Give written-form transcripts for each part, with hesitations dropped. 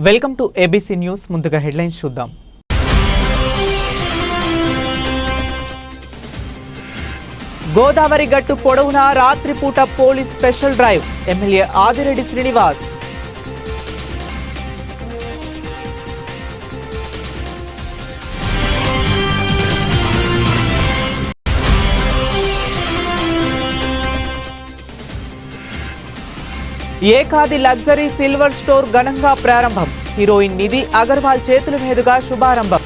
Welcome to ABC news. ముందుగా headlines చూద్దాం. గోదావరి గట్టు పొడవునా రాత్రిపూట police special drive. MLA Adireddy Srinivas. Ekadi luxury silver store ఘనంగా ప్రారంభం. హీరోయిన్ నిధి అగర్వాల్ చేతుల మీదుగా శుభారంభం.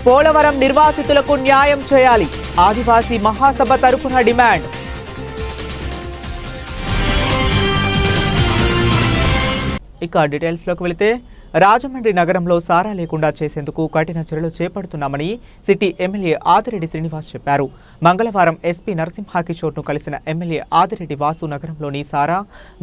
పోలవరం నిర్వాసితులకు న్యాయం చేయాలి. ఆదివాసీ మహాసభ తరపున డిమాండ్. ఇక డీటెయిల్స్లోకి వెళితే, రాజమండ్రి నగరంలో సారా లేకుండా చేసేందుకు కఠిన చర్యలు చేపడుతున్నామని సిటీ ఎమ్మెల్యే ఆదిరెడ్డి శ్రీనివాస్ చెప్పారు. మంగళవారం ఎస్పీ నరసింహకిషోర్ను కలిసిన ఎమ్మెల్యే ఆదిరెడ్డి వాసు నగరంలోని సారా,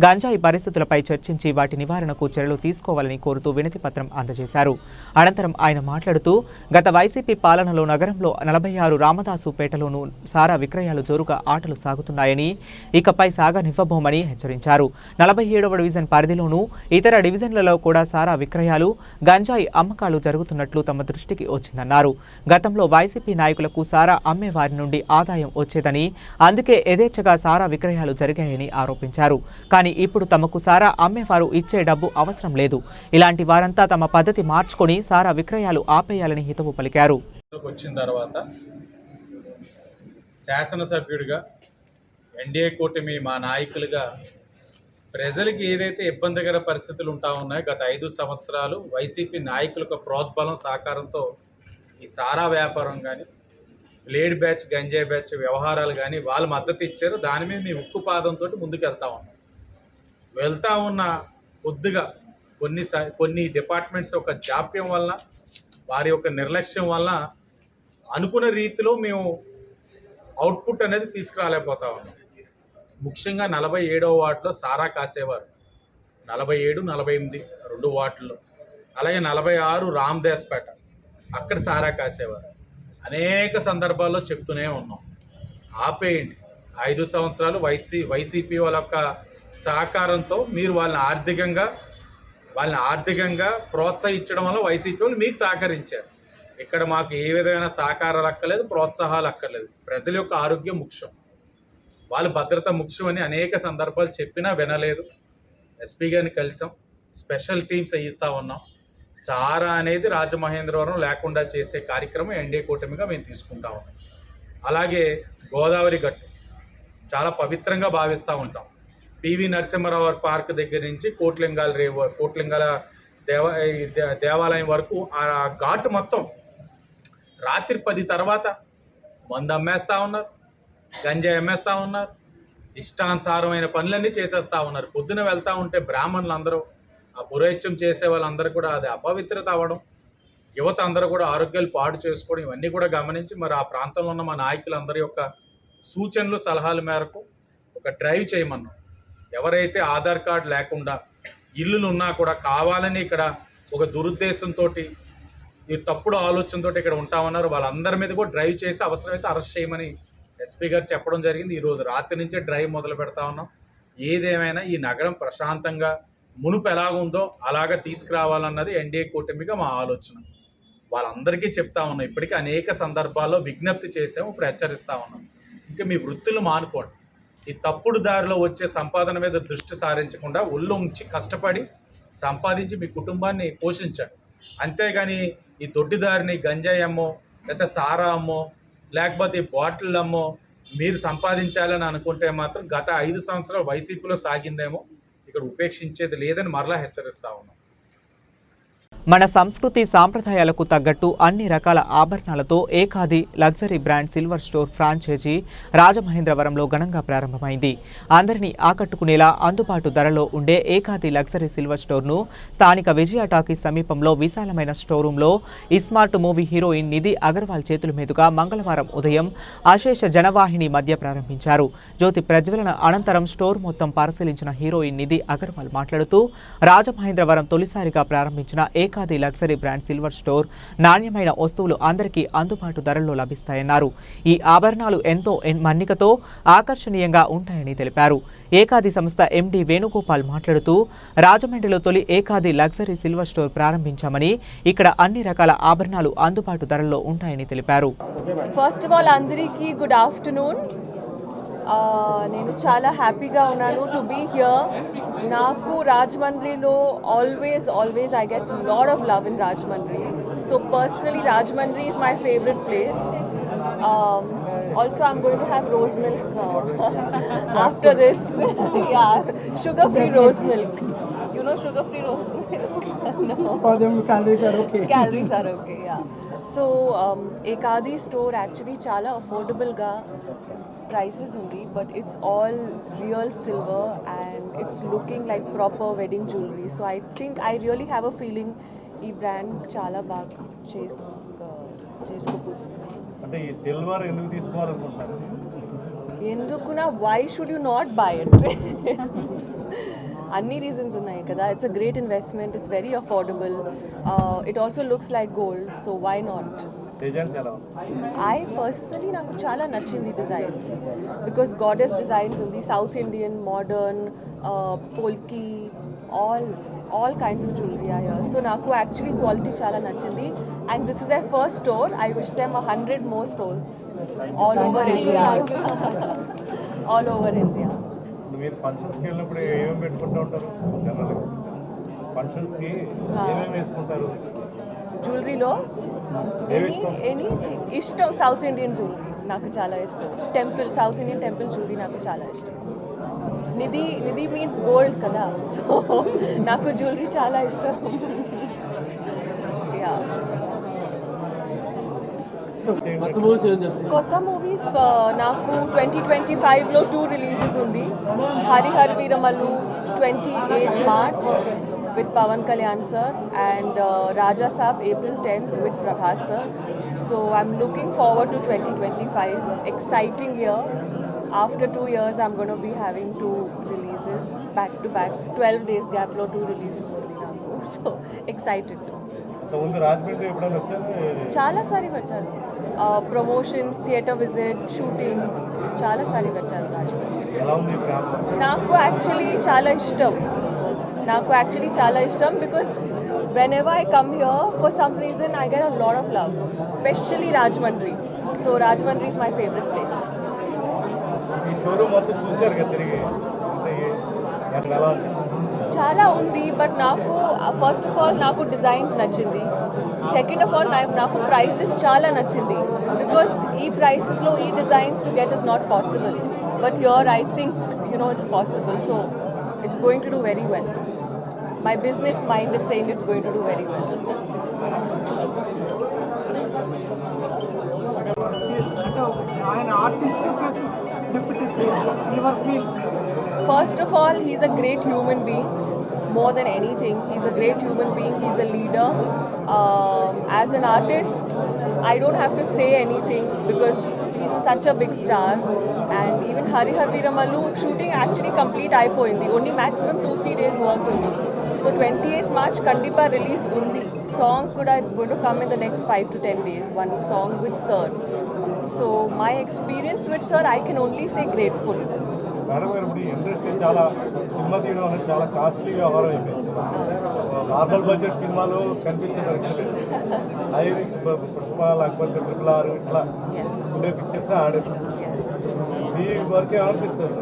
గంజాయి పరిస్థితులపై చర్చించి వాటి నివారణకు చర్యలు తీసుకోవాలని కోరుతూ వినతి పత్రం అందజేశారు. అనంతరం ఆయన మాట్లాడుతూ, గత వైసీపీ పాలనలో నగరంలో 46 రామదాసుపేటలోనూ సారా విక్రయాలు జోరుగా ఆటలు సాగుతున్నాయని, ఇకపై సాగనివ్వబోమని హెచ్చరించారు. 47వ డివిజన్ పరిధిలోనూ ఇతర డివిజన్లలో కూడా సారా విక్రయాలు, గంజాయి అమ్మకాలు జరుగుతున్నట్లు తమ దృష్టికి వచ్చిందన్నారు. గతంలో వైసీపీ నాయకులకు సారా అమ్మే వారి నుండి ఆదాయం వచ్చేదని, అందుకే యథేచ్ఛగా సారా విక్రయాలు జరిగాయని ఆరోపించారు. కానీ ఇప్పుడు తమకు సారా అమ్మేవారు ఇచ్చే డబ్బు అవసరం లేదు. ఇలాంటి వారంతా తమ పద్ధతి మార్చుకొని సారా విక్రయాలు ఆపేయాలని హితవు పలికారు. వచ్చిన తర్వాత శాసనసభ్యుడిగా, ఎన్డీఏ కూటమి మా నాయకులుగా ప్రజలకి ఏదైతే ఇబ్బందికర పరిస్థితులు ఉంటా ఉన్నాయో, గత 5 సంవత్సరాలు వైసీపీ నాయకులకు ప్రోద్బలం సహకారంతో ఈ సారా వ్యాపారం కానీ, లేడ్ బ్యాచ్, గంజాయి బ్యాచ్ వ్యవహారాలు కానీ వాళ్ళు మద్దతు ఇచ్చారు. దాని మీద మేము ఉక్కు పాదంతో ముందుకు వెళ్తా ఉన్న కొద్దిగా కొన్ని డిపార్ట్మెంట్స్ యొక్క జాప్యం వల్ల, వారి యొక్క నిర్లక్ష్యం వల్ల అనుకున్న రీతిలో మేము అవుట్పుట్ అనేది తీసుకురాలేకపోతా ఉన్నాం. ముఖ్యంగా 47వ వార్డులో సారా కాసేవారు, 47, 48 2 వార్డుల్లో, అలాగే 46 రామదాస్పేట అక్కడ సారా కాసేవారు. అనేక సందర్భాల్లో చెప్తూనే ఉన్నాం, ఆపేయండి. 5 సంవత్సరాలు వైసీపీ వాళ్ళ యొక్క సహకారంతో మీరు వాళ్ళని ఆర్థికంగా ప్రోత్సహించడం వల్ల వైసీపీ వాళ్ళు మీకు సహకరించారు. ఇక్కడ మాకు ఏ విధమైన సహకారాలు అక్కర్లేదు, ప్రోత్సాహాలు అక్కర్లేదు. ప్రజల యొక్క ఆరోగ్యం ముఖ్యం, వాళ్ళ భద్రత ముఖ్యం అని అనేక సందర్భాలు చెప్పినా వినలేదు. ఎస్పీ గారిని కలిసాం, స్పెషల్ టీమ్స్ వేయిస్తూ ఉన్నాం. సారా అనేది రాజమహేంద్రవరం లేకుండా చేసే కార్యక్రమం ఎన్డీఏ కూటమిగా మేము తీసుకుంటా ఉన్నాం. అలాగే గోదావరి గట్టు చాలా పవిత్రంగా భావిస్తూ ఉంటాం. పివి నరసింహారావు పార్క్ దగ్గర నుంచి కోట్లింగాల దేవాలయం వరకు ఆ ఘాటు మొత్తం రాత్రి 10 తర్వాత మందు అమ్మేస్తూ ఉన్నారు, గంజాయి అమ్మేస్తూ ఉన్నారు, ఇష్టానుసారమైన పనులన్నీ చేసేస్తూ ఉన్నారు. పొద్దున వెళ్తూ ఉంటే బ్రాహ్మణులు అందరూ, ఆ పురోహిత్యం చేసే వాళ్ళందరూ కూడా అది అపవిత్రత అవ్వడం, యువత అందరూ కూడా ఆరోగ్యాలు పాడు చేసుకోవడం, ఇవన్నీ కూడా గమనించి మరి ఆ ప్రాంతంలో ఉన్న మా నాయకులందరి యొక్క సూచనలు సలహాల మేరకు ఒక డ్రైవ్ చేయమన్నాం. ఎవరైతే ఆధార్ కార్డు లేకుండా ఇల్లులు ఉన్నా కూడా కావాలని ఇక్కడ ఒక దురుద్దేశంతో, ఈ తప్పుడు ఆలోచనతో ఇక్కడ ఉంటామన్నారు, వాళ్ళందరి మీద కూడా డ్రైవ్ చేసి అవసరమైతే అరెస్ట్ చేయమని ఎస్పీ గారు చెప్పడం జరిగింది. ఈరోజు రాత్రి నుంచే డ్రైవ్ మొదలు పెడతా ఉన్నాం. ఏదేమైనా ఈ నగరం ప్రశాంతంగా మునుపు ఎలాగుందో అలాగా తీసుకురావాలన్నది ఎన్డీఏ కూటమిగా మా ఆలోచన. వాళ్ళందరికీ చెప్తా ఉన్నాం, ఇప్పటికీ అనేక సందర్భాల్లో విజ్ఞప్తి చేసాము, ఇప్పుడు హెచ్చరిస్తూ ఉన్నాం. ఇంకా మీ వృత్తులు మానుకోండి, ఈ తప్పుడు దారిలో వచ్చే సంపాదన మీద దృష్టి సారించకుండా ఒళ్ళు ఉంచి కష్టపడి సంపాదించి మీ కుటుంబాన్ని పోషించండి. అంతేగాని ఈ దొడ్డిదారిని గంజాయి అమ్మో, లేకపోతే సారా అమ్మో, లేకపోతే ఈ బాటిల్ అమ్మో మీరు సంపాదించాలని అనుకుంటే మాత్రం గత 5 సంవత్సరాలు వైసీపీలో సాగిందేమో ఇక్కడ ఉపేక్షించేది లేదని మరలా హెచ్చరిస్తా ఉన్నాం. మన సంస్కృతి సాంప్రదాయాలకు తగ్గట్టు అన్ని రకాల ఆభరణాలతో Ekadi luxury brand silver store franchise రాజమహేంద్రవరంలో ఘనంగా ప్రారంభమైంది. అందరినీ ఆకట్టుకునేలా అందుబాటు ధరలో ఉండే ఏకాది లగ్జరీ సిల్వర్ స్టోర్ను స్థానిక విజయ టాకీస్ సమీపంలో విశాలమైన స్టోరూంలో ఇస్మార్ట్ మూవీ హీరోయిన్ నిధి అగర్వాల్ చేతుల మీదుగా మంగళవారం ఉదయం అశేష జనవాహిని మధ్య ప్రారంభించారు. జ్యోతి ప్రజ్వలన అనంతరం స్టోర్ మొత్తం పరిశీలించిన హీరోయిన్ నిధి అగర్వాల్ మాట్లాడుతూ రాజమహేంద్రవరం తొలిసారిగా ప్రారంభించిన ఏకాది లగ్జరీ బ్రాండ్ సిల్వర్ స్టోర్ నాణ్యమైన వస్తువులు అందరికీ అందుబాటు ధరల్లో లభిస్తాయన్నారు. ఈ ఆభరణాలు ఎంతో మన్నికతో ఆకర్షణీయంగా ఉంటాయని తెలిపారు. ఏకాది సంస్థ ఎండి వేణుగోపాల్ మాట్లాడుతూ రాజమండ్రిలో తొలి ఏకాది లగ్జరీ సిల్వర్ స్టోర్ ప్రారంభించామని, ఇక్కడ అన్ని రకాల ఆభరణాలు అందుబాటు ధరల్లో ఉంటాయని తెలిపారు. ఫస్ట్ ఆఫ్ ఆల్ అందరికీ గుడ్ ఆఫ్టర్నూన్. నేను చాలా హ్యాపీగా ఉన్నాను టు బీ హియర్. నాకు రాజమండ్రిలో always I get lot of love in Rajahmundry. So personally Rajahmundry is my favorite place. Also I'm going to have rose milk after this. Yeah, sugar free rose milk. You know sugar free rose milk? No. For them calories are okay. Calories are okay, yeah. So Ekadi store actually chala affordable ga prices undi, but it's all real silver and it's looking like proper wedding jewelry. So I think I really have a feeling ee brand chala baga cheskobotundi. అంటే ఈ silver ఎందుకు తీసుకోవాలనుకుంటున్నారు? ఎందుకునా why should you not buy it? అన్ని reasons ఉన్నాయి కదా. It's a great investment, it's very affordable, it also looks like gold, so why not. Designs ఎలా? I personally నాకు చాలా నచ్చింది డిజైన్స్, బికాస్ గాడెస్ డిజైన్స్ ఉంది, South Indian, modern, polki, all kinds of jewelry are here. So నాకు actually quality చాలా నచ్చింది. And this is the first store. I wish them 100 more stores all over India. All over India. మీరు ఫంక్షన్స్కి వెళ్ళినప్పుడు ఏమేమి పెట్టుకుంటూ ఉంటారు? జనరల్గా ఫంక్షన్స్కి ఏమేమి వేసుకుంటారు? జ్యువెలరీలో ఎనీథింగ్ ఇష్టం. సౌత్ ఇండియన్ జ్యువెలరీ నాకు చాలా ఇష్టం. సౌత్ ఇండియన్ టెంపుల్ జ్యువెలరీ నాకు చాలా ఇష్టం. నిధి మీన్స్ గోల్డ్ కదా, సో నాకు జ్యువెలరీ చాలా ఇష్టం. యా, కొత్త మూవీస్ నాకు 2025లో 2 రిలీజెస్ ఉంది. Harihar Veeramallu 28th March with Pawan Kalyan sir, and Raja Saab April 10th with Prabhas sir. So I'm looking forward to 2025. Exciting year. After 2 years I'm going to be having 2 releases back to back. 12 days gap lo 2 releases undi naku. So excited. ముందు రాజమండ్రి ఎప్పుడైనా వచ్చారు? చాలా సారి వచ్చాను. Promotions, theatre visit, shooting చాలా సారి వచ్చాను రాజమండ్రి. ఎలా ఉంది ప్రాంతం? నాకు యాక్చువల్లీ చాలా ఇష్టం because whenever I come here, for some reason I get a lot of love, especially Rajahmundry. So Rajahmundry is my favorite place. ఈ షోరూమ్ మొత్తం చూసారు కదా తిరిగి, అంటే ఎలా? చాలా ఉంది, బట్ నాకు ఫస్ట్ ఆఫ్ ఆల్ నాకు డిజైన్స్ నచ్చింది. సెకండ్ ఆఫ్ ఆల్ నాకు ప్రైసెస్ చాలా నచ్చింది, బికాస్ ఈ ప్రైసెస్లో ఈ designs to get is not possible, but here I think it's possible. So it's going to do very well. My business mind is saying it's going to do very well. ఆయన artist plus deputy CM your feel. First of all, he's a great human being. More than anything, he's a great human being. He's a leader. As an artist, I don't have to say anything because he's such a big star. And even Harihar Veeramallu shooting actually complete అయిపోయింది. Only maximum 2-3 days work ఉంది. So 28th March Kandipa release ఉంది. Song kuda it's going to come in the next 5 to 10 days. One song with Sir. So my experience with Sir, I can only say grateful. Madam గారు, ఇప్పుడు industry చాలా cinema తీయడం అనేది చాలా costly వ్యవహారం అయిపోయింది. Normal budget సినిమాలు కనిపించే పరిస్థితి, హై రిచ్ పుష్ప లేకపోతే RRR ఇట్లా ఉండే పిక్చర్స్ ఆడేది. మీ వర్క్ ఏమనిపిస్తుంది?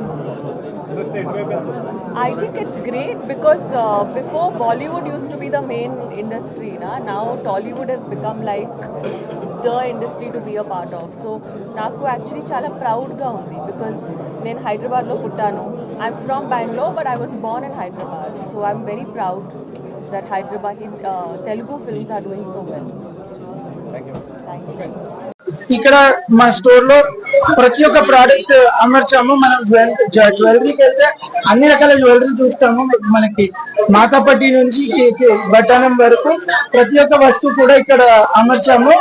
ఇండస్ట్రీ ఎటువైపు వెళ్తుంది? I think it's great because before Bollywood used to be the main industry, now Tollywood has become like the industry to be a part of. So నాకు actually చాలా ప్రౌడ్గా ఉంది బికాస్ నేను హైదరాబాద్లో పుట్టాను. I'm from Bengaluru but I was Born in Hyderabad. So I'm very proud that Hyderabad Telugu films are doing so well. Thank you. Thank you. ఇక్కడ మా store లో ప్రతి ఒక్క ప్రోడక్ట్ అమర్చాము. మనం జ్యువెలరీకి వెళ్తే అన్ని రకాల జ్యువెలరీ చూస్తాము. మనకి మాతాపట్టి నుంచి బట్టానం వరకు ప్రతి ఒక్క వస్తువు కూడా ఇక్కడ అమర్చాము.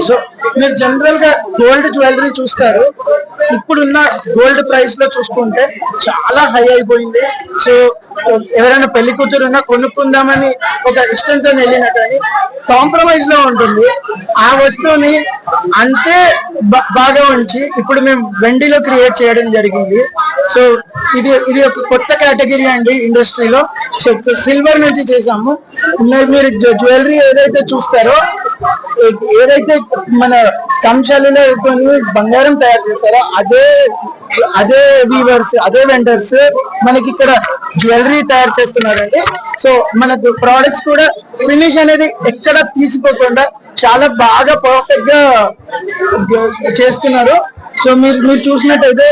సో మీరు జనరల్ గా గోల్డ్ జ్యువెలరీ చూస్తారు, ఇప్పుడున్న గోల్డ్ ప్రైస్ లో చూసుకుంటే చాలా హై అయిపోయింది. సో ఎవరైనా పెళ్లి కూతురు ఉన్నా కొనుక్కుందామని ఒక ఇష్టంతో వెళ్ళినా కానీ కాంప్రమైజ్ లో ఉంటుంది. ఆ వస్తువుని అంతే బాగా ఉంచి ఇప్పుడు మేము వెండిలో క్రియేట్ చేయడం జరిగింది. సో ఇది ఒక కొత్త కేటగిరీ అండి ఇండస్ట్రీలో. సో సిల్వర్ నుంచి చేసాము. మీరు జ్యువెలరీ ఏదైతే చూస్తారో, ఏదైతే మన కంచాలలో బంగారం తయారు చేస్తారో అదే వీవర్స్, అదే వెండర్స్ మనకి ఇక్కడ జ్యువెలరీ తయారు చేస్తున్నారండి. సో మన ప్రోడక్ట్స్ కూడా ఫినిష్ అనేది ఎక్కడ తీసిపోకుండా చాలా బాగా పర్ఫెక్ట్ గా చేస్తున్నారు. సో మీరు చూసినట్టయితే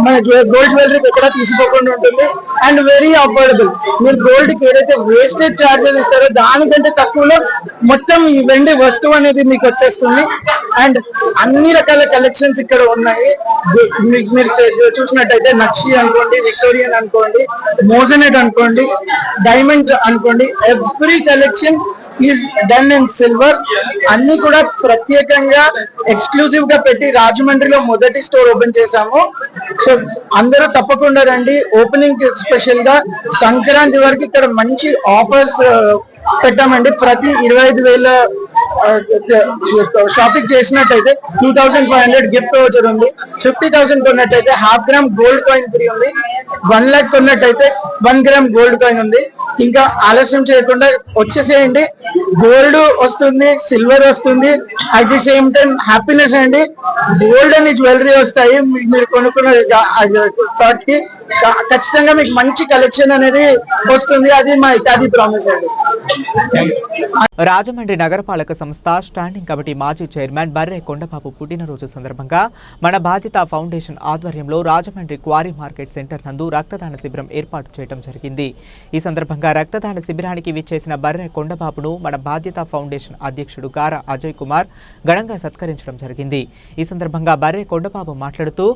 మన గోల్డ్ జ్యువెలరీ ఎక్కడ తీసిపోకుండా ఉంటుంది అండ్ వెరీ అఫోర్డబుల్. మీరు గోల్డ్ కి ఏదైతే వేస్టేజ్ చార్జెస్ ఇస్తారో దానికంటే తక్కువలో మొత్తం ఈ వెండి వస్తువు అనేది మీకు వచ్చేస్తుంది. అండ్ అన్ని రకాల కలెక్షన్స్ ఇక్కడ ఉన్నాయి. మీరు చూసినట్టయితే నక్షి అనుకోండి, విక్టోరియన్ అనుకోండి, మోజనెట్ అనుకోండి, డైమండ్ అనుకోండి, every collection is done in silver. అన్ని కూడా ప్రత్యేకంగా ఎక్స్క్లూజివ్ గా పెట్టి రాజమండ్రిలో మొదటి స్టోర్ ఓపెన్ చేశాము. సో అందరూ తప్పకుండా రండి. ఓపెనింగ్ స్పెషల్ గా సంక్రాంతి వరకు ఇక్కడ మంచి ఆఫర్స్ పెట్టామండి. ప్రతి 25,000 షాపింగ్ చేసినట్టయితే 2,500 గిఫ్ట్ వోచర్ ఉంది. 50,000 కొన్నట్టయితే 1/2 గ్రామ్ గోల్డ్ కాయిన్ ఫ్రీ ఉంది. 1 lakh కొన్నట్టయితే 1 గ్రామ్ గోల్డ్ కాయిన్ ఉంది. ఇంకా ఆలస్యం చేయకుండా వచ్చేసేయండి. గోల్డ్ వస్తుంది, సిల్వర్ వస్తుంది, at the same time happiness అండి. గోల్డ్ అని జ్యువెలరీ వస్తాయి. మీరు కొనుక్కున్న థాట్ కి ఖచ్చితంగా మీకు మంచి కలెక్షన్ అనేది వస్తుంది. అది ప్రామిస్ అండి. రాజమండ్రి నగరపాలక సంస్థ స్టాండింగ్ కమిటీ మాజీ చైర్మన్ బర్రె కొండబాబు పుట్టినరోజు సందర్భంగా మన బాధ్యత ఫౌండేషన్ ఆధ్వర్యంలో రాజమండ్రి క్వారీ మార్కెట్ సెంటర్ నందు రక్తదాన శిబిరం ఏర్పాటు చేయడం జరిగింది. ఈ సందర్భంగా రక్తదాన శిబిరానికి విచ్చేసిన బర్రె కొండబాబును మన బాధ్యత ఫౌండేషన్ అధ్యక్షుడు గారా అజయ్ కుమార్ ఘనంగా సత్కరించడం జరిగింది. ఈ సందర్భంగా బర్రె కొండబాబు మాట్లాడుతూ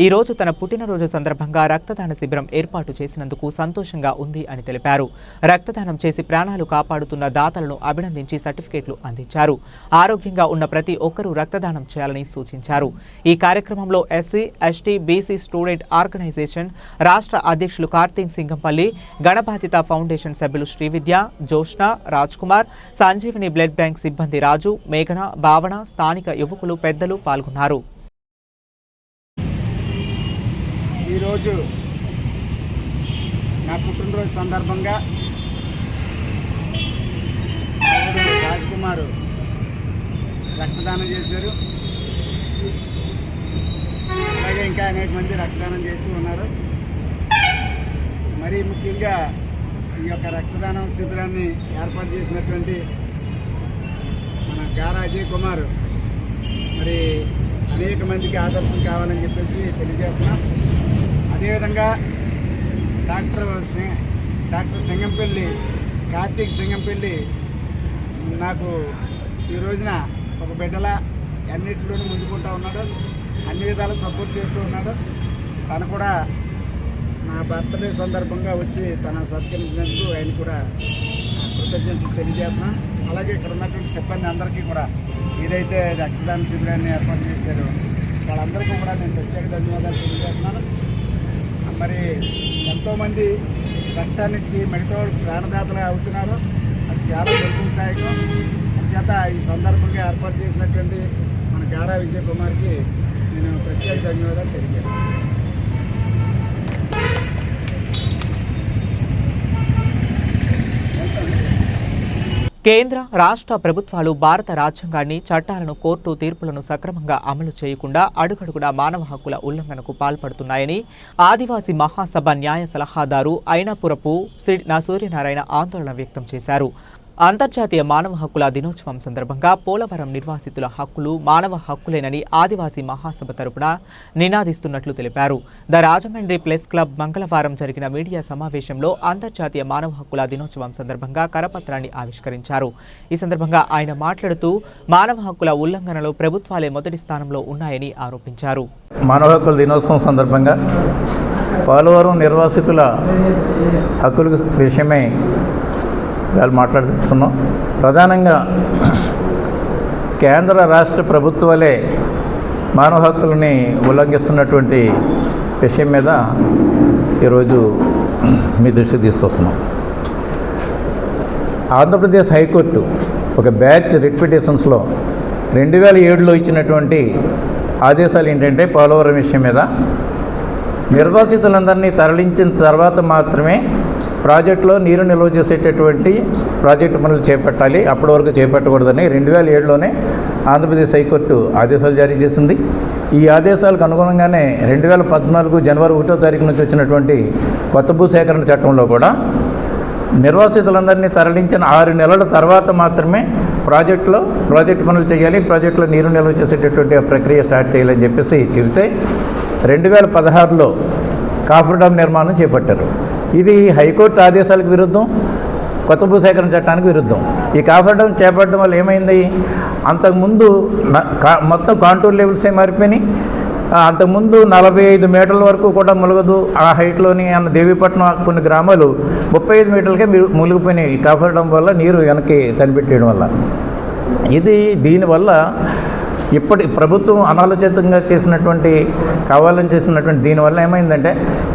ఈ రోజు తన పుట్టినరోజు సందర్భంగా రక్తదాన శిబిరం ఏర్పాటు చేసినందుకు సంతోషంగా ఉంది అని తెలిపారు. రక్తదానం చేసి ప్రాణాలు కాపాడుతున్న దాతలను అభినందించి సర్టిఫికేట్లు అందించారు. ఆరోగ్యంగా ఉన్న ప్రతి ఒక్కరూ రక్తదానం చేయాలని సూచించారు. ఈ కార్యక్రమంలో SC, ST, BC student organisation రాష్ట్ర అధ్యక్షులు కార్తీక్ సింగంపల్లి, గణబాధిత ఫౌండేషన్ సభ్యులు శ్రీవిద్య, జోష్న, రాజ్ కుమార్, సంజీవిని బ్లడ్ బ్యాంక్ సిబ్బంది రాజు, మేఘన, భావన, స్థానిక యువకులు, పెద్దలు పాల్గొన్నారు. ఈరోజు నా పుట్టినరోజు సందర్భంగా రాజ్ కుమార్ రక్తదానం చేశారు. అలాగే ఇంకా అనేక మంది రక్తదానం చేస్తూ ఉన్నారు. మరీ ముఖ్యంగా ఈ యొక్క రక్తదానం శిబిరాన్ని ఏర్పాటు చేసినటువంటి మన గారా అజయ్ కుమార్ మరి అనేక మందికి ఆదర్శం కావాలని చెప్పేసి తెలియజేస్తున్నాం. అదేవిధంగా డాక్టర్ సింగంపల్లి, కార్తీక్ సింగంపల్లి నాకు ఈ రోజున ఒక బిడ్డల అన్నింటిలోనూ ముందుకుంటూ ఉన్నాడు, అన్ని విధాలు సపోర్ట్ చేస్తూ ఉన్నాడు. తను కూడా నా బర్త్డే సందర్భంగా వచ్చి తన సత్కరించినందుకు ఆయన కూడా కృతజ్ఞతలు తెలియజేస్తున్నాను. అలాగే ఇక్కడ ఉన్నటువంటి సిబ్బంది అందరికీ కూడా ఏదైతే రక్తదాన శిబిరాన్ని ఏర్పాటు చేశారో వాళ్ళందరికీ కూడా నేను ప్రత్యేక ధన్యవాదాలు తెలియజేస్తున్నాను. మరి ఎంతోమంది రక్తాన్ని ఇచ్చి మిగతా వాళ్ళు ప్రాణదాతలు అవుతున్నారు. అది చాలా సంతోషదాయకం. అంచేత ఈ సందర్భంగా ఏర్పాటు చేసినటువంటి మన గారా విజయ్ కుమార్కి నేను ప్రత్యేక ధన్యవాదాలు తెలియజేస్తాను. కేంద్ర, రాష్ట్ర ప్రభుత్వాలు భారత రాజ్యాంగాన్ని, చట్టాలను, కోర్టు తీర్పులను సక్రమంగా అమలు చేయకుండా అడుగడుగునా మానవ హక్కుల ఉల్లంఘనకు పాల్పడుతున్నాయని ఆదివాసీ మహాసభ న్యాయ సలహాదారు అయినపురపు సూర్యనారాయణ ఆందోళన వ్యక్తం చేశారు. అంతర్జాతీయ మానవ హక్కుల దినోత్సవం సందర్భంగా పోలవరం నిర్వాసితుల హక్కులు మానవ హక్కులేనని ఆదివాసీ మహాసభ తరపున నినాదిస్తున్నట్లు తెలిపారు. ద రాజమండ్రి ప్రెస్ క్లబ్ మంగళవారం జరిగిన మీడియా సమావేశంలో అంతర్జాతీయ మానవ హక్కుల దినోత్సవం సందర్భంగా కరపత్రాన్ని ఆవిష్కరించారు. ఈ సందర్భంగా ఆయన మాట్లాడుతూ మానవ హక్కుల ఉల్లంఘనలో ప్రభుత్వాలే మొదటి స్థానంలో ఉన్నాయని ఆరోపించారు. మానవ హక్కుల దినోత్సవం సందర్భంగా పోలవరం నిర్వాసితుల హక్కుల విషయమై వాళ్ళు మాట్లాడుతున్నాం. ప్రధానంగా కేంద్ర రాష్ట్ర ప్రభుత్వాలే మానవ హక్కులని ఉల్లంఘిస్తున్నటువంటి విషయం మీద ఈరోజు మీ దృష్టికి తీసుకొస్తున్నాం. ఆంధ్రప్రదేశ్ హైకోర్టు ఒక బ్యాచ్ రిట్ పిటిషన్స్లో 2007లో ఇచ్చినటువంటి ఆదేశాలు ఏంటంటే పోలవరం విషయం మీద నిర్వాసితులందరినీ తరలించిన తర్వాత మాత్రమే ప్రాజెక్టులో నీరు నిల్వ చేసేటటువంటి ప్రాజెక్టు పనులు చేపట్టాలి, అప్పటి వరకు చేపట్టకూడదని 2007లోనే ఆంధ్రప్రదేశ్ హైకోర్టు ఆదేశాలు జారీ చేసింది. ఈ ఆదేశాలకు అనుగుణంగానే 2014 జనవరి 1వ తారీఖు నుంచి వచ్చినటువంటి కొత్త భూసేకరణ చట్టంలో కూడా నిర్వాసితులందరినీ తరలించిన 6 నెలల తర్వాత మాత్రమే ప్రాజెక్టు పనులు చేయాలి, ప్రాజెక్టులో నీరు నిల్వ చేసేటటువంటి ప్రక్రియ స్టార్ట్ చేయాలని చెప్పేసి చెబితే 2016లో కాఫర్ డ్యామ్ నిర్మాణం చేపట్టారు. ఇది హైకోర్టు ఆదేశాలకు విరుద్ధం, కొత్త భూసేకరణ చట్టానికి విరుద్ధం. ఈ కాఫర్ డ్యామ్ చేపట్టడం వల్ల ఏమైంది, అంతకుముందు మొత్తం కాంటూర్ లెవెల్సే మారిపోయినాయి. అంతకుముందు 45 మీటర్ల వరకు కూడా ములగదు ఆ హైట్లోని అన్న దేవీపట్నం కొన్ని గ్రామాలు 35 మీటర్లకే మునిగిపోయినాయి ఈ కాఫర్ డ్యామ్ వల్ల, నీరు వెనక్కి తనిపెట్టేయడం వల్ల. దీనివల్ల ఇప్పటి ప్రభుత్వం అనాలోచితంగా కావాలని చేసినటువంటి దీనివల్ల ఏమైందంటే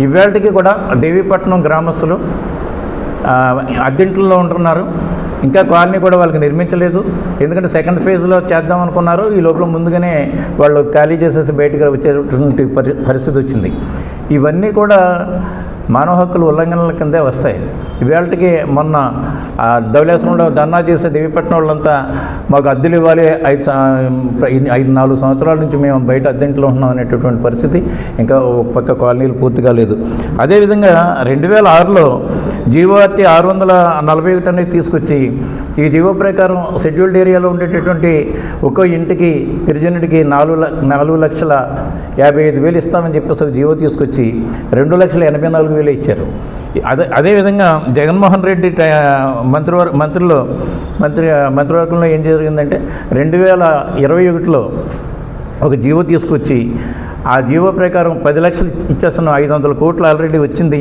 ఇవాళకి కూడా దేవీపట్నం గ్రామస్తులు అద్దెంట్లలో ఉంటున్నారు. ఇంకా కాలనీ కూడా వాళ్ళకి నిర్మించలేదు, ఎందుకంటే సెకండ్ ఫేజ్లో చేద్దాం అనుకున్నారు. ఈ లోపల ముందుగానే వాళ్ళు ఖాళీ చేసేసి బయటకు వచ్చేటువంటి పరిస్థితి వచ్చింది. ఇవన్నీ కూడా మానవ హక్కుల ఉల్లంఘనల కిందే వస్తాయి. ఇవాళకి మొన్న ధవళేశ్వరంలో ధర్నా చేసే దేవీపట్నం వాళ్ళంతా మాకు అద్దెలు ఇవ్వాలి, 4 సంవత్సరాల నుంచి మేము బయట అద్దెంట్లో ఉన్నాం అనేటటువంటి పరిస్థితి. ఇంకా ఒక పక్క కాలనీలు పూర్తిగా లేదు. అదేవిధంగా 2006లో జీవోఆర్టీ 641 అనేది తీసుకొచ్చి ఈ జీవో ప్రకారం షెడ్యూల్డ్ ఏరియాలో ఉండేటటువంటి ఒక్కో ఇంటికి గిరిజనుడికి 4,55,000 ఇస్తామని చెప్పేసి జీవో తీసుకొచ్చి 2,84,000 ఇచ్చారు. అదేవిధంగా జగన్మోహన్ రెడ్డి మంత్రివర్గంలో ఏం జరిగిందంటే 2021లో ఒక జీవో తీసుకొచ్చి ఆ జీవో ప్రకారం 10 లక్షలు ఇచ్చేస్తున్నాం, 500 కోట్లు ఆల్రెడీ వచ్చింది.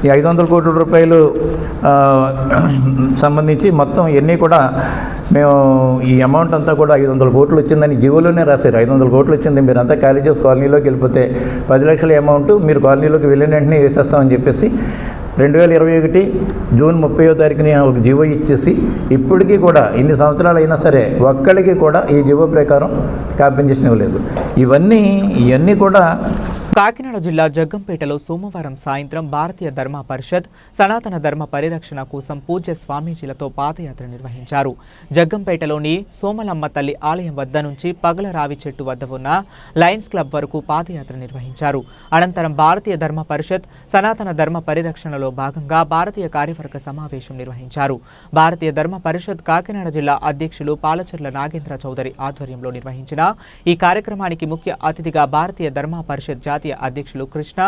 ఈ 500 కోట్ల రూపాయలు సంబంధించి మొత్తం ఇవన్నీ కూడా మేము ఈ అమౌంట్ అంతా కూడా 500 కోట్లు వచ్చిందని జీవోలోనే రాశారు. 500 కోట్లు వచ్చింది, మీరు అంతా ఖాళీ చేసి కాలనీలోకి వెళ్ళిపోతే 10 లక్షల అమౌంట్ మీరు కాలనీలోకి వెళ్ళిన వెంటనే వేసేస్తామని చెప్పేసి 2021 జూన్ 30వ తారీఖున ఒక జీవో ఇచ్చేసి ఇప్పటికీ కూడా ఇన్ని సంవత్సరాలు అయినా సరే ఒక్కడికి కూడా ఈ జీవో ప్రకారం కాంపెన్సేషన్ ఇవ్వలేదు. ఇవన్నీ కూడా కాకినాడ జిల్లా జగ్గంపేటలో సోమవారం సాయంత్రం భారతీయ ధర్మ పరిషత్ సనాతన ధర్మ పరిరక్షణ కోసం పూజ్య స్వామీజీలతో పాదయాత్ర నిర్వహించారు. జగ్గంపేటలోని సోమలమ్మ తల్లి ఆలయం వద్ద నుంచి పగల రావి చెట్టు వద్ద ఉన్న లయన్స్ క్లబ్ వరకు పాదయాత్ర నిర్వహించారు. అనంతరం భారతీయ ధర్మ పరిషత్ సనాతన ధర్మ పరిరక్షణలో భాగంగా భారతీయ కార్యవర్గ సమావేశం నిర్వహించారు. భారతీయ ధర్మ పరిషత్ కాకినాడ జిల్లా అధ్యక్షులు పాలచర్ల నాగేంద్ర చౌదరి ఆధ్వర్యంలో నిర్వహించిన ఈ కార్యక్రమానికి ముఖ్య అతిథిగా భారతీయ ధర్మ పరిషత్ జాతీయ అధ్యక్షులు కృష్ణ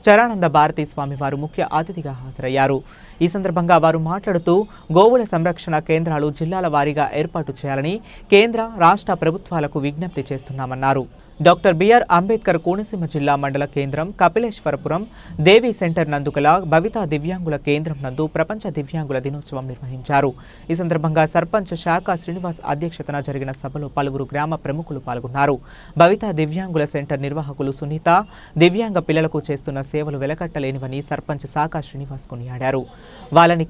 చరానంద భారతీ స్వామి వారు ముఖ్య అతిథిగా హాజరయ్యారు. ఈ సందర్భంగా వారు మాట్లాడుతూ గోవుల సంరక్షణ కేంద్రాలు జిల్లాల వారీగా ఏర్పాటు చేయాలని కేంద్ర రాష్ట్ర ప్రభుత్వాలకు విజ్ఞప్తి చేస్తున్నామన్నారు. డాక్టర్ బిఆర్ అంబేద్కర్ కోనసీమ జిల్లా మండల కేంద్రం కపిలేశ్వరపురం దేవి సెంటర్ నందుగల భవితా దివ్యాంగుల కేంద్రం నందు ప్రపంచ దివ్యాంగుల దినోత్సవం నిర్వహించారు. ఈ సందర్భంగా సర్పంచ్ శాఖ శ్రీనివాస్ అధ్యక్షతన జరిగిన సభలో పలువురు గ్రామ ప్రముఖులు పాల్గొన్నారు. భవితా దివ్యాంగుల సెంటర్ నిర్వాహకులు సునీత దివ్యాంగ పిల్లలకు చేస్తున్న సేవలు వెలకట్టలేనివని సర్పంచ్ శాఖ శ్రీనివాస్ కొనియాడారు. వాళ్ళని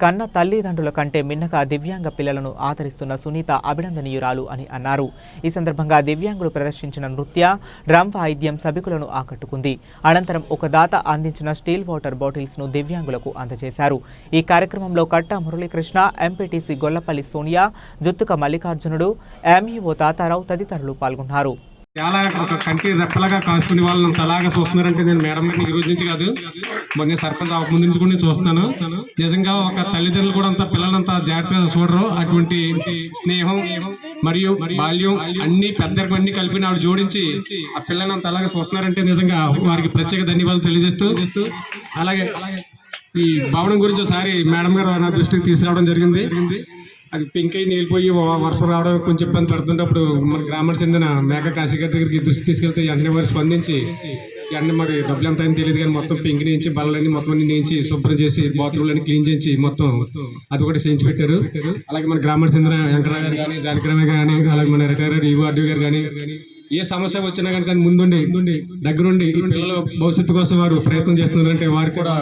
కన్న తల్లిదండ్రుల కంటే మిన్నగా దివ్యాంగ పిల్లలను ఆదరిస్తున్న సునీత అభినందనీయురాలు అని అన్నారు. ఈ సందర్భంగా దివ్యాంగులు ప్రదర్శించిన నృత్య డ్రమ్ వాయిద్యం సభికులను ఆకట్టుకుంది. అనంతరం ఒక దాత అందించిన స్టీల్ వాటర్ బాటిల్స్ ను దివ్యాంగులకు అందజేశారు. ఈ కార్యక్రమంలో కట్ట మురళీకృష్ణ, ఎంపీటీసీ గొల్లపల్లి సోనియా, జుత్తుక మల్లికార్జునుడు, ఎంఈఓ తాతారావు తదితరులు పాల్గొన్నారు. చాలా ఒక కంటి రెప్పలాగా కాసుకునే వాళ్ళని అలాగా చూస్తున్నారంటే నేను మేడం గారిని ఈ రోజు నుంచి కాదు మొన్న సర్పంచ్ ముందు నుంచి కూడా నేను చూస్తున్నాను. నిజంగా ఒక తల్లిదండ్రులు కూడా అంత పిల్లలంతా జాగ్రత్తగా చూడరు. అటువంటి స్నేహం మరియు బాల్యం అన్ని పెద్దరికి అన్ని కలిపి ఆవిడ జోడించి ఆ పిల్లల్ని అంత అలాగే చూస్తున్నారంటే నిజంగా వారికి ప్రత్యేక ధన్యవాదాలు తెలియజేస్తూ అలాగే ఈ భవనం గురించి ఒకసారి మేడం గారు నా దృష్టికి తీసుకురావడం జరిగింది. అది పింక్ అయి నీళ్ళిపోయి వర్షం రావడం కొంచెం ఇబ్బంది పడుతుంటప్పుడు మన గ్రామానికి చెందిన మేక కాశీ గారి దగ్గరికి దృష్టి తీసుకెళ్తే అన్ని వారు స్పందించి అన్ని మరి డబ్బులు ఎంత అని తెలియదు కానీ మొత్తం పింక్ నుంచి బల్లలన్నీ మొత్తం అన్ని నుంచి శుభ్రం చేసి బాత్రూమ్లన్నీ క్లీన్ చేసి మొత్తం అది కూడా చేయించి పెట్టారు. అలాగే మన గ్రామానికి చెందిన వెంకటరావు గారు కానీ జానకిరామ కానీ అలాగే మన రిటైర్డ్ ఈవార్డు గారు కానీ ఏ సమస్య వచ్చినా కనుక ముందుండి దగ్గరుండి ఈ పిల్లల భవిష్యత్తు కోసం వారు ప్రయత్నం చేస్తున్నారంటే వారు కూడా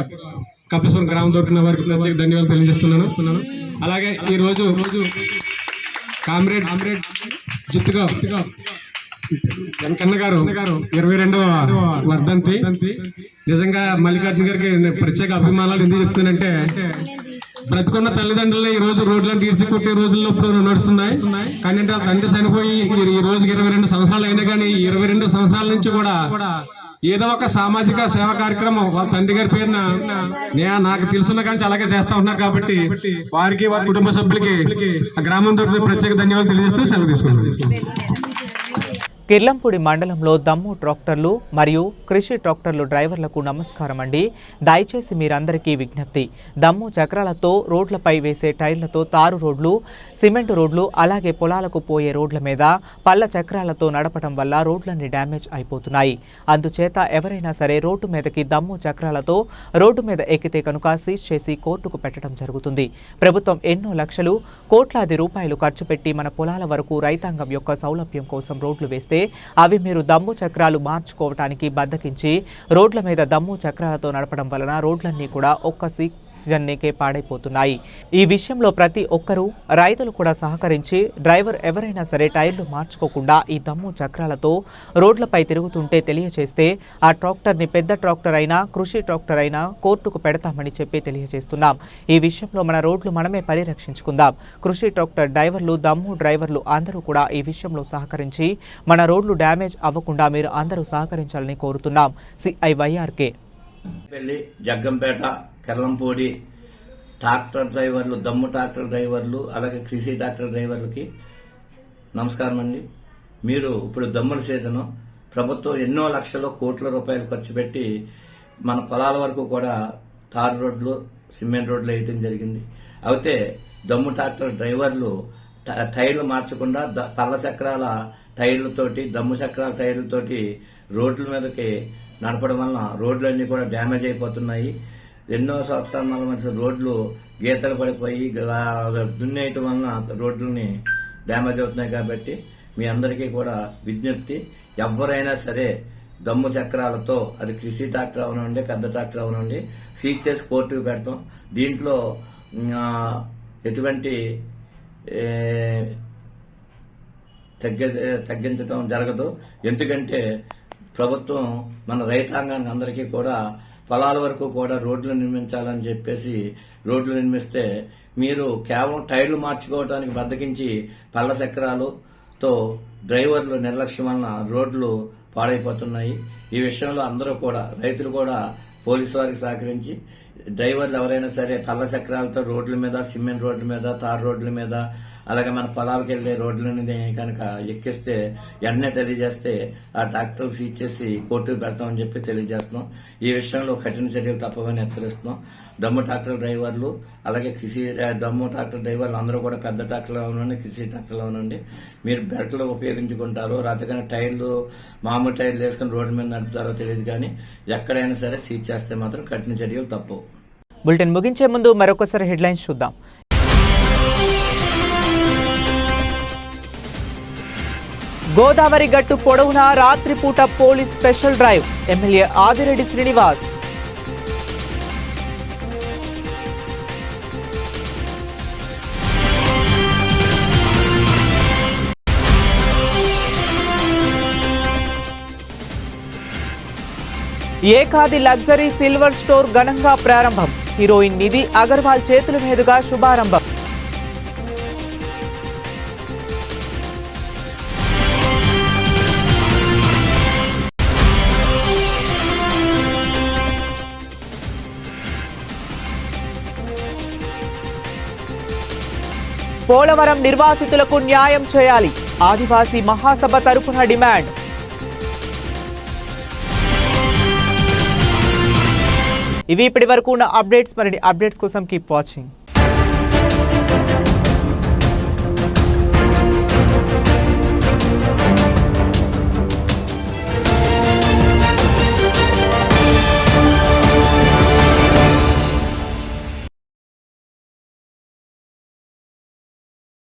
కపిలేశ్వరం గ్రామం దొరికిన వారికి ప్రత్యేక ధన్యవాదాలు తెలియజేస్తున్నాను. అలాగే ఈ రోజు కామ్రేడ్ జిత్తుగా వెంకన్న గారు 22వ వర్ధంతి. నిజంగా మల్లికార్జున గారికి ప్రత్యేక అభిమానాలు ఎందుకు చెప్తున్నానంటే బ్రతుకున్న తల్లిదండ్రులు ఈ రోజు రోడ్లను తీర్చి కొట్టే రోజుల్లో ఇప్పుడు నడుస్తున్నాయి. కానీ అంటే తండ్రి చనిపోయి ఈ రోజుకి 22 సంవత్సరాలు అయినా కానీ 22 సంవత్సరాల నుంచి కూడా ఏదో ఒక సామాజిక సేవా కార్యక్రమం వాళ్ళ తండ్రి గారి పేరున నాకు తెలుసున్న కానీ అలాగే చేస్తా ఉన్నారు. కాబట్టి వారికి వారి కుటుంబ సభ్యులకి గ్రామం తరపున ప్రత్యేక ధన్యవాదాలు తెలియజేస్తూ సెలవు తీసుకున్నాను. కిర్లంపూడి మండలంలో దమ్ము ట్రాక్టర్లు మరియు కృషి ట్రాక్టర్లు డ్రైవర్లకు నమస్కారం అండి. దయచేసి మీరందరికీ విజ్ఞప్తి, దమ్ము చక్రాలతో రోడ్లపై వేసే టైర్లతో తారు రోడ్లు, సిమెంట్ రోడ్లు, అలాగే పొలాలకు పోయే రోడ్ల మీద పళ్ళ చక్రాలతో నడపడం వల్ల రోడ్లన్నీ డ్యామేజ్ అయిపోతున్నాయి. అందుచేత ఎవరైనా సరే రోడ్డు మీదకి దమ్ము చక్రాలతో రోడ్డు మీద ఎక్కితే కనుక సీజ్ చేసి కోర్టుకు పెట్టడం జరుగుతుంది. ప్రభుత్వం ఎన్నో లక్షలు కోట్లాది రూపాయలు ఖర్చు పెట్టి మన పొలాల వరకు రైతాంగం యొక్క సౌలభ్యం కోసం రోడ్లు వేస్తే అవి మీరు దమ్ము చక్రాలు మార్చుకోవటానికి బద్దకించి రోడ్ల మీద దమ్ము చక్రాలతో నడపడం వలన రోడ్లన్నీ కూడా ఒక్క సీజన్కే పాడైపోతున్నాయి. ఈ విషయంలో ప్రతి ఒక్కరూ రైతులు కూడా సహకరించి డ్రైవర్ ఎవరైనా సరే టైర్లు మార్చుకోకుండా ఈ దమ్ము చక్రాలతో రోడ్లపై తిరుగుతుంటే తెలియజేస్తే ఆ ట్రాక్టర్ని పెద్ద ట్రాక్టర్ అయినా కృషి ట్రాక్టర్ అయినా కోర్టుకు పెడతామని చెప్పి తెలియజేస్తున్నాం. ఈ విషయంలో మన రోడ్లు మనమే పరిరక్షించుకుందాం. కృషి ట్రాక్టర్ డ్రైవర్లు, దమ్ము డ్రైవర్లు అందరూ కూడా ఈ విషయంలో సహకరించి మన రోడ్లు డ్యామేజ్ అవ్వకుండా మీరు అందరూ సహకరించాలని కోరుతున్నాం. CIYRK. జగ్గంపేట, కిర్లంపూడి ట్రాక్టర్ డ్రైవర్లు, దమ్ము ట్రాక్టర్ డ్రైవర్లు, అలాగే కృషి ట్రాక్టర్ డ్రైవర్లకి నమస్కారం అండి. మీరు ఇప్పుడు దమ్ముల సీజను, ప్రభుత్వం ఎన్నో లక్షల కోట్ల రూపాయలు ఖర్చు పెట్టి మన పొలాల వరకు కూడా తారు రోడ్లు, సిమెంట్ రోడ్లు వేయటం జరిగింది. అయితే దమ్ము ట్రాక్టర్ డ్రైవర్లు టైర్లు మార్చకుండా పళ్ళ చక్రాల టైర్లతోటి, దమ్ము చక్రాల టైర్లతోటి రోడ్ల మీదకి నడపడం వలన రోడ్లన్నీ కూడా డ్యామేజ్ అయిపోతున్నాయి. ఎన్నో సంవత్సరాల మనిషి రోడ్లు గీతలు పడిపోయి దున్నేయటం వలన రోడ్లని డ్యామేజ్ అవుతున్నాయి. కాబట్టి మీ అందరికీ కూడా విజ్ఞప్తి, ఎవరైనా సరే దమ్ము చక్రాలతో, అది కృషి ట్రాక్టర్ అవనండి, పెద్ద ట్రాక్టర్ అవనండి, సీజ్ చేసి కోర్టుకు పెడతాం. దీంట్లో ఎటువంటి తగ్గించడం జరగదు. ఎందుకంటే ప్రభుత్వం మన రైతాంగానికి అందరికీ కూడా పొలాల వరకు కూడా రోడ్లు నిర్మించాలని చెప్పేసి రోడ్లు నిర్మిస్తే మీరు కేవలం టైర్లు మార్చుకోవడానికి బద్దకించి పళ్ళ చక్రాలతో డ్రైవర్లు నిర్లక్ష్యం వలన రోడ్లు పాడైపోతున్నాయి. ఈ విషయంలో అందరూ కూడా, రైతులు కూడా పోలీసు వారికి సహకరించి డ్రైవర్లు ఎవరైనా సరే పళ్ళ చక్రాలతో రోడ్ల మీద, సిమెంట్ రోడ్ల మీద, తారు రోడ్ల మీద, అలాగే మన పొలాలకు వెళ్లే రోడ్లని కనుక ఎక్కిస్తే వెంటనే తెలియజేస్తే ఆ ట్రాక్టర్ సీజ్ చేసి కోర్టుకు పెడతామని చెప్పి తెలియజేస్తున్నాం. ఈ విషయంలో కఠిన చర్యలు తప్పవని హెచ్చరిస్తున్నాం. దమ్ము ట్రాక్టర్ డ్రైవర్లు, అలాగే దమ్ము ట్రాక్టర్ డ్రైవర్లు అందరూ కూడా పెద్ద ట్రాక్టర్లో ఉండండి, కృషి ట్రాక్టర్లో ఉండండి. మీరు బెల్ట్లు ఉపయోగించుకుంటారో రాతగానే టైర్లు, మామూలు టైర్లు వేసుకుని రోడ్డు మీద నడుపుతారో తెలియదు, కానీ ఎక్కడైనా సరే సీజ్ చేస్తే మాత్రం కఠిన చర్యలు తప్పవు. బులెటిన్ ముగించే ముందు మరొకసారి హెడ్లైన్స్ చూద్దాం. గోదావరి గట్టు పొడవునా రాత్రిపూట police special drive, MLA Adireddy Srinivas. Ekadi luxury silver store ఘనంగా ప్రారంభం, హీరోయిన్ నిధి అగర్వాల్ చేతుల మీదుగా శుభారంభం. పోలవరం నిర్వాసితులకు న్యాయం చేయాలి, ఆదివాసీ మహాసభ తరపున డిమాండ్. ఇవి ఇప్పటి వరకు ఉన్న అప్డేట్స్. మరిన్ని అప్డేట్స్ కోసం కీప్ వాచింగ్.